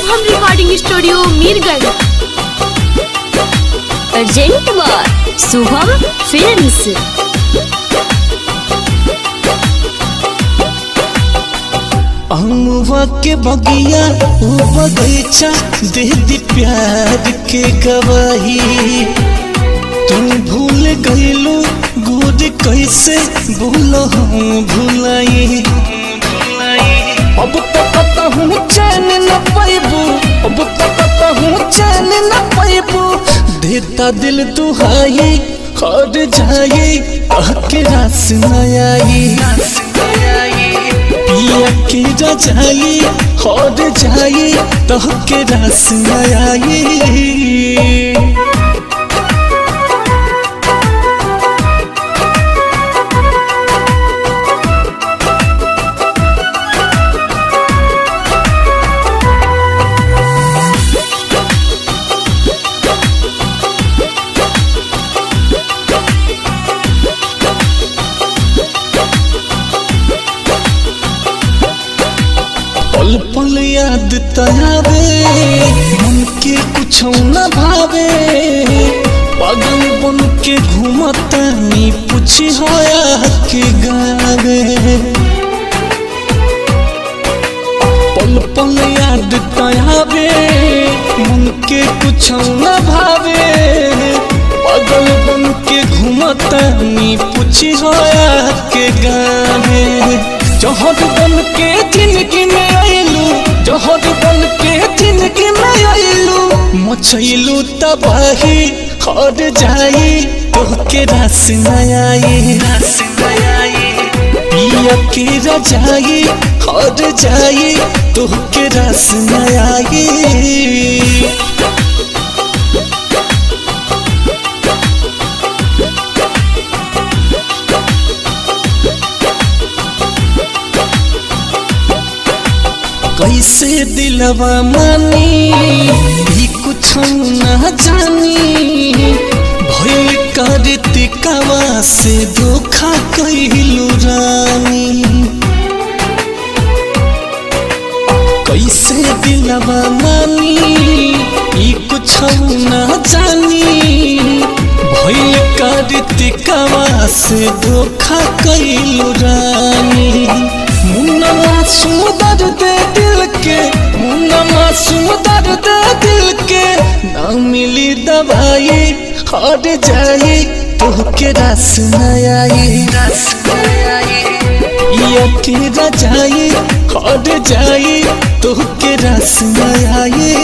Shubham recording studio Mirganj. अर्जेंट बार Shubham films. अमुआ के बगिया ओ बगीचा दे दी प्यार के गवाही। तुम भूल गईलू गुड कैसे भूलो हम भुलाई। अब तो पता हूँ चैन न पाइबू, अब तो पता हूँ चैन न पाइबू। देता दिल दुहाई हर जाई के रास न आई। पिया के रजाई हर जाई के रास न आई। पल पल याद तयावे मन के कुछ न भावे। पागल बन के घूमता नी पूछी होया के गावे। पल पल याद तयावे मन के कुछ न भावे। पागल बन के घूमता नी पूछी होया के गावे। जहर बन के जिंदगी में आइलू, जहर बन के जिंदगी में आइलू। मचैलू तबाही हर जाई के रास न आई। पिया के रजाई हर जाई के रास न आई। कैसे दिलवा मानी भी कुछ न जानी। भइल कार्तिकवा से धोखा कइलू रानी। कैसे दिलवा मानी भी कुछ न जानी। भइल कार्तिकवा से धोखा कइलू रानी। मुन्ना मासूम दर्द दिल के, मुन्ना मासूम दर्द दिल के। ना मिली दवाई हर जाई के रास न आई। पिया के रजाई हर जाई के रास न आई।